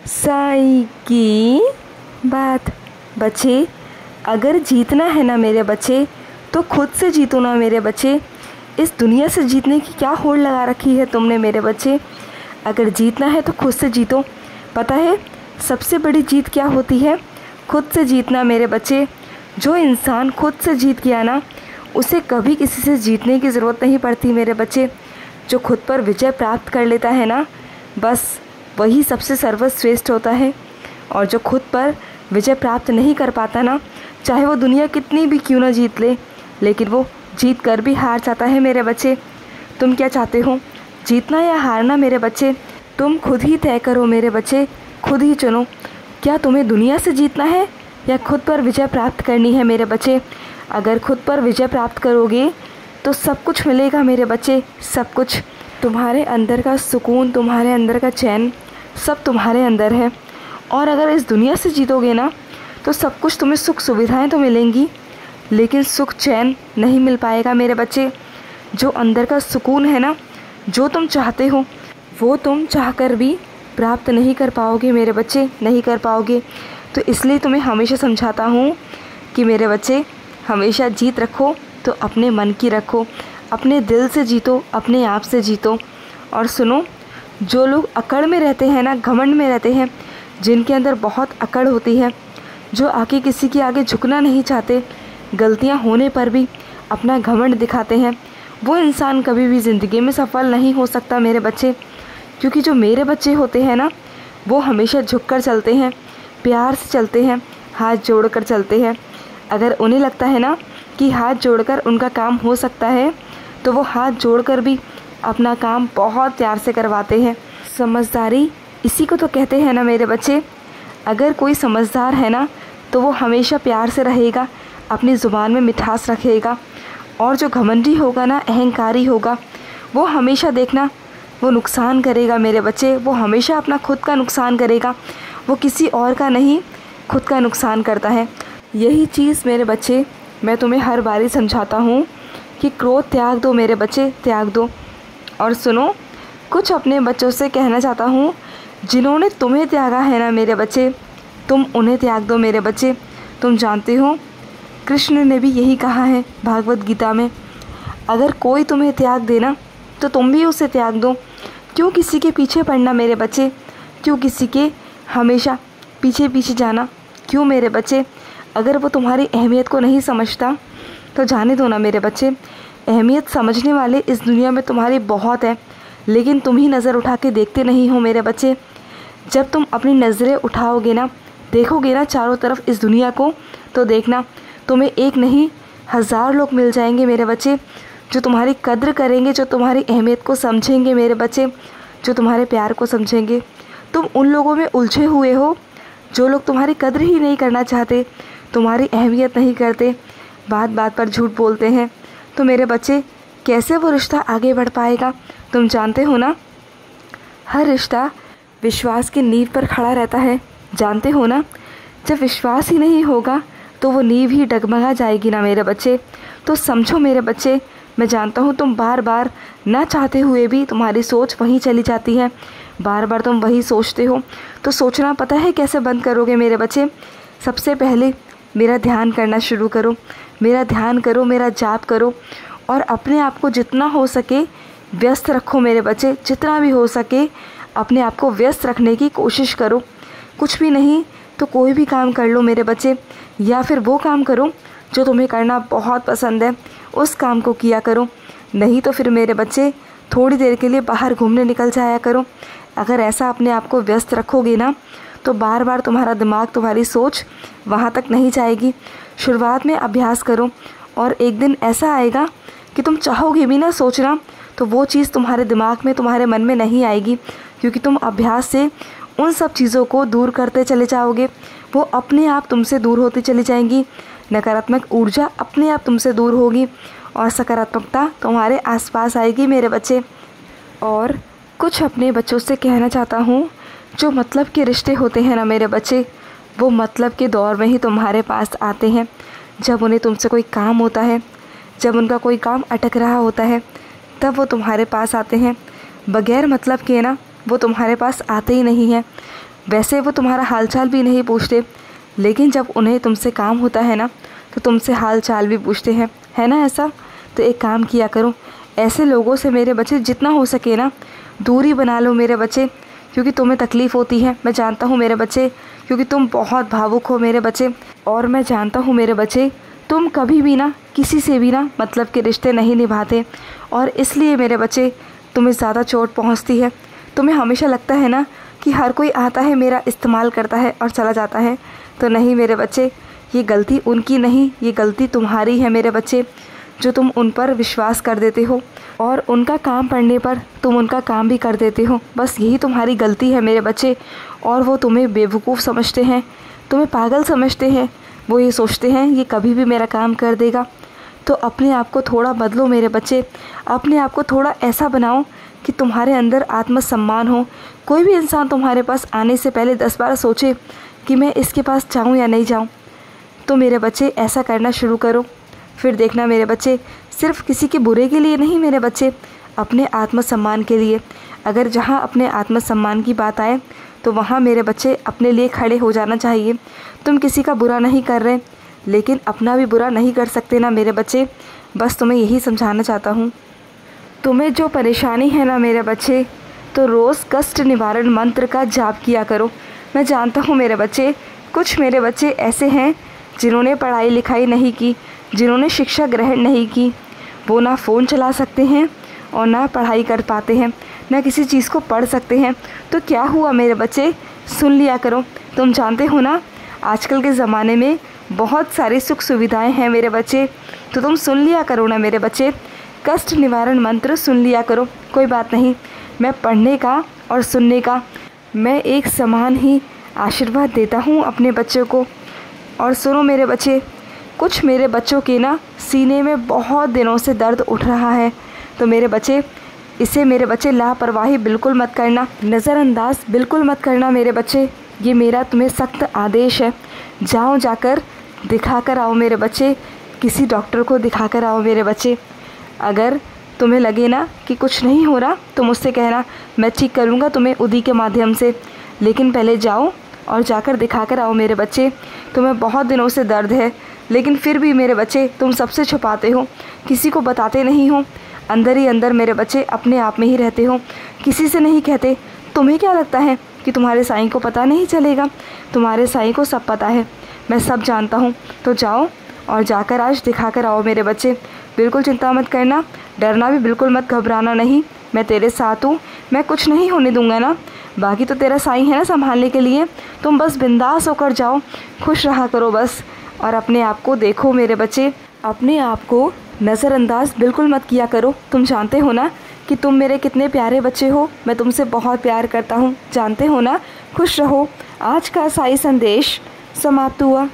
साई की बात। बच्चे, अगर जीतना है ना मेरे बच्चे, तो खुद से जीतो ना मेरे बच्चे। इस दुनिया से जीतने की क्या होड़ लगा रखी है तुमने मेरे बच्चे। अगर जीतना है तो खुद से जीतो। पता है सबसे बड़ी जीत क्या होती है? खुद से जीतना मेरे बच्चे। जो इंसान खुद से जीत गया ना, उसे कभी किसी से जीतने की ज़रूरत नहीं पड़ती मेरे बच्चे। जो खुद पर विजय प्राप्त कर लेता है ना, बस वही सबसे सर्वश्रेष्ठ होता है। और जो खुद पर विजय प्राप्त नहीं कर पाता ना, चाहे वो दुनिया कितनी भी क्यों ना जीत ले, लेकिन वो जीत कर भी हार जाता है मेरे बच्चे। तुम क्या चाहते हो, जीतना या हारना मेरे बच्चे? तुम खुद ही तय करो मेरे बच्चे, खुद ही चुनो। क्या तुम्हें दुनिया से जीतना है या खुद पर विजय प्राप्त करनी है मेरे बच्चे? अगर खुद पर विजय प्राप्त करोगे तो सब कुछ मिलेगा मेरे बच्चे, सब कुछ। तुम्हारे अंदर का सुकून, तुम्हारे अंदर का चैन, सब तुम्हारे अंदर है। और अगर इस दुनिया से जीतोगे ना, तो सब कुछ तुम्हें, सुख सुविधाएं तो मिलेंगी, लेकिन सुख चैन नहीं मिल पाएगा मेरे बच्चे। जो अंदर का सुकून है ना, जो तुम चाहते हो, वो तुम चाहकर भी प्राप्त नहीं कर पाओगे मेरे बच्चे, नहीं कर पाओगे। तो इसलिए तुम्हें हमेशा समझाता हूँ कि मेरे बच्चे, हमेशा जीत रखो तो अपने मन की रखो, अपने दिल से जीतो, अपने आप से जीतो। और सुनो, जो लोग अकड़ में रहते हैं ना, घमंड में रहते हैं, जिनके अंदर बहुत अकड़ होती है, जो आके किसी के आगे झुकना नहीं चाहते, गलतियां होने पर भी अपना घमंड दिखाते हैं, वो इंसान कभी भी ज़िंदगी में सफल नहीं हो सकता मेरे बच्चे। क्योंकि जो मेरे बच्चे होते हैं ना, वो हमेशा झुक कर चलते हैं, प्यार से चलते हैं, हाथ जोड़ कर चलते हैं। अगर उन्हें लगता है ना कि हाथ जोड़कर उनका काम हो सकता है, तो वो हाथ जोड़कर भी अपना काम बहुत प्यार से करवाते हैं। समझदारी इसी को तो कहते हैं ना मेरे बच्चे। अगर कोई समझदार है ना, तो वो हमेशा प्यार से रहेगा, अपनी ज़ुबान में मिठास रखेगा। और जो घमंडी होगा ना, अहंकारी होगा, वो हमेशा देखना, वो नुकसान करेगा मेरे बच्चे। वो हमेशा अपना खुद का नुकसान करेगा, वो किसी और का नहीं, खुद का नुकसान करता है। यही चीज़ मेरे बच्चे मैं तुम्हें हर बारी समझाता हूँ कि क्रोध त्याग दो मेरे बच्चे, त्याग दो। और सुनो, कुछ अपने बच्चों से कहना चाहता हूँ, जिन्होंने तुम्हें त्यागा है ना मेरे बच्चे, तुम उन्हें त्याग दो मेरे बच्चे। तुम जानते हो, कृष्ण ने भी यही कहा है भागवत गीता में, अगर कोई तुम्हें त्याग देना तो तुम भी उसे त्याग दो। क्यों किसी के पीछे पड़ना मेरे बच्चे, क्यों किसी के हमेशा पीछे पीछे जाना, क्यों मेरे बच्चे? अगर वो तुम्हारी अहमियत को नहीं समझता तो जाने दो ना मेरे बच्चे। अहमियत समझने वाले इस दुनिया में तुम्हारी बहुत है, लेकिन तुम ही नज़र उठा के देखते नहीं हो मेरे बच्चे। जब तुम अपनी नज़रें उठाओगे ना, देखोगे ना चारों तरफ इस दुनिया को, तो देखना तुम्हें एक नहीं 1000 लोग मिल जाएंगे मेरे बच्चे, जो तुम्हारी कद्र करेंगे, जो तुम्हारी अहमियत को समझेंगे मेरे बच्चे, जो तुम्हारे प्यार को समझेंगे। तुम उन लोगों में उलझे हुए हो जो लोग तुम्हारी कद्र ही नहीं करना चाहते, तुम्हारी अहमियत नहीं करते, बात बात पर झूठ बोलते हैं। तो मेरे बच्चे, कैसे वो रिश्ता आगे बढ़ पाएगा? तुम जानते हो ना, हर रिश्ता विश्वास की नींव पर खड़ा रहता है, जानते हो ना। जब विश्वास ही नहीं होगा तो वो नींव ही डगमगा जाएगी ना मेरे बच्चे। तो समझो मेरे बच्चे, मैं जानता हूँ तुम बार बार ना चाहते हुए भी तुम्हारी सोच वहीं चली जाती है, बार बार तुम वही सोचते हो। तो सोचना पता है कैसे बंद करोगे मेरे बच्चे? सबसे पहले मेरा ध्यान करना शुरू करो, मेरा ध्यान करो, मेरा जाप करो, और अपने आप को जितना हो सके व्यस्त रखो मेरे बच्चे। जितना भी हो सके अपने आप को व्यस्त रखने की कोशिश करो। कुछ भी नहीं तो कोई भी काम कर लो मेरे बच्चे, या फिर वो काम करो जो तुम्हें करना बहुत पसंद है, उस काम को किया करो। नहीं तो फिर मेरे बच्चे थोड़ी देर के लिए बाहर घूमने निकल जाया करो। अगर ऐसा अपने आप को व्यस्त रखोगे ना, तो बार बार तुम्हारा दिमाग, तुम्हारी सोच वहाँ तक नहीं जाएगी। शुरुआत में अभ्यास करो, और एक दिन ऐसा आएगा कि तुम चाहोगे भी ना सोचना, तो वो चीज़ तुम्हारे दिमाग में, तुम्हारे मन में नहीं आएगी, क्योंकि तुम अभ्यास से उन सब चीज़ों को दूर करते चले जाओगे। वो अपने आप तुमसे दूर होती चली जाएंगी, नकारात्मक ऊर्जा अपने आप तुमसे दूर होगी, और सकारात्मकता तुम्हारे आसपास आएगी मेरे बच्चे। और कुछ अपने बच्चों से कहना चाहता हूँ, जो मतलब के रिश्ते होते हैं ना मेरे बच्चे, वो मतलब के दौर में ही तुम्हारे पास आते हैं। जब उन्हें तुमसे कोई काम होता है, जब उनका कोई काम अटक रहा होता है, तब वो तुम्हारे पास आते हैं। बगैर मतलब के ना वो तुम्हारे पास आते ही नहीं हैं। वैसे वो तुम्हारा हालचाल भी नहीं पूछते, लेकिन जब उन्हें तुमसे काम होता है ना तो तुमसे हाल चाल भी पूछते हैं, है ना ऐसा? तो एक काम किया करो, ऐसे लोगों से मेरे बच्चे जितना हो सके ना दूरी बना लो मेरे बच्चे, क्योंकि तुम्हें तकलीफ़ होती है, मैं जानता हूँ मेरे बच्चे, क्योंकि तुम बहुत भावुक हो मेरे बच्चे। और मैं जानता हूँ मेरे बच्चे, तुम कभी भी ना किसी से भी ना मतलब के रिश्ते नहीं निभाते, और इसलिए मेरे बच्चे तुम्हें ज़्यादा चोट पहुँचती है। तुम्हें हमेशा लगता है ना कि हर कोई आता है, मेरा इस्तेमाल करता है और चला जाता है। तो नहीं मेरे बच्चे, ये गलती उनकी नहीं, ये गलती तुम्हारी है मेरे बच्चे, जो तुम उन पर विश्वास कर देते हो और उनका काम पड़ने पर तुम उनका काम भी कर देते हो। बस यही तुम्हारी गलती है मेरे बच्चे। और वो तुम्हें बेवकूफ़ समझते हैं, तुम्हें पागल समझते हैं। वो ये सोचते हैं ये कभी भी मेरा काम कर देगा। तो अपने आप को थोड़ा बदलो मेरे बच्चे, अपने आप को थोड़ा ऐसा बनाओ कि तुम्हारे अंदर आत्मसम्मान हो। कोई भी इंसान तुम्हारे पास आने से पहले 10 बार सोचे कि मैं इसके पास जाऊं या नहीं जाऊं। तो मेरे बच्चे ऐसा करना शुरू करो, फिर देखना मेरे बच्चे, सिर्फ किसी के बुरे के लिए नहीं मेरे बच्चे, अपने आत्मसम्मान के लिए। अगर जहाँ अपने आत्मसम्मान की बात आए तो वहाँ मेरे बच्चे अपने लिए खड़े हो जाना चाहिए। तुम किसी का बुरा नहीं कर रहे, लेकिन अपना भी बुरा नहीं कर सकते ना मेरे बच्चे। बस तुम्हें यही समझाना चाहता हूँ। तुम्हें जो परेशानी है ना मेरे बच्चे, तो रोज़ कष्ट निवारण मंत्र का जाप किया करो। मैं जानता हूँ मेरे बच्चे, कुछ मेरे बच्चे ऐसे हैं जिन्होंने पढ़ाई लिखाई नहीं की, जिन्होंने शिक्षा ग्रहण नहीं की। वो ना फ़ोन चला सकते हैं और ना पढ़ाई कर पाते हैं, ना किसी चीज़ को पढ़ सकते हैं। तो क्या हुआ मेरे बच्चे, सुन लिया करो। तुम जानते हो ना आजकल के ज़माने में बहुत सारी सुख सुविधाएं हैं मेरे बच्चे, तो तुम सुन लिया करो ना मेरे बच्चे। कष्ट निवारण मंत्र सुन लिया करो। कोई बात नहीं, मैं पढ़ने का और सुनने का मैं एक समान ही आशीर्वाद देता हूँ अपने बच्चों को। और सुनो मेरे बच्चे, कुछ मेरे बच्चों के ना सीने में बहुत दिनों से दर्द उठ रहा है। तो मेरे बच्चे, इसे मेरे बच्चे लापरवाही बिल्कुल मत करना, नज़रअंदाज बिल्कुल मत करना मेरे बच्चे। ये मेरा तुम्हें सख्त आदेश है। जाओ, जाकर दिखा कर आओ मेरे बच्चे, किसी डॉक्टर को दिखा कर आओ मेरे बच्चे। अगर तुम्हें लगे ना कि कुछ नहीं हो रहा तो मुझसे कहना, मैं ठीक करूँगा तुम्हें उदी के माध्यम से। लेकिन पहले जाओ और जाकर दिखा कर आओ मेरे बच्चे। तुम्हें बहुत दिनों से दर्द है, लेकिन फिर भी मेरे बच्चे तुम सबसे छुपाते हो, किसी को बताते नहीं हो। अंदर ही अंदर मेरे बच्चे अपने आप में ही रहते हो, किसी से नहीं कहते। तुम्हें क्या लगता है कि तुम्हारे साईं को पता नहीं चलेगा? तुम्हारे साईं को सब पता है, मैं सब जानता हूँ। तो जाओ और जाकर आज दिखा कर आओ मेरे बच्चे। बिल्कुल चिंता मत करना, डरना भी बिल्कुल मत, घबराना नहीं। मैं तेरे साथ हूँ, मैं कुछ नहीं होने दूंगा ना। बाकी तो तेरा साईं है ना संभालने के लिए। तुम बस बिंदास होकर जाओ, खुश रहा करो बस। और अपने आप को देखो मेरे बच्चे, अपने आप को नज़रअंदाज बिल्कुल मत किया करो। तुम जानते हो ना कि तुम मेरे कितने प्यारे बच्चे हो, मैं तुमसे बहुत प्यार करता हूँ, जानते हो ना। खुश रहो। आज का साईं संदेश समाप्त हुआ।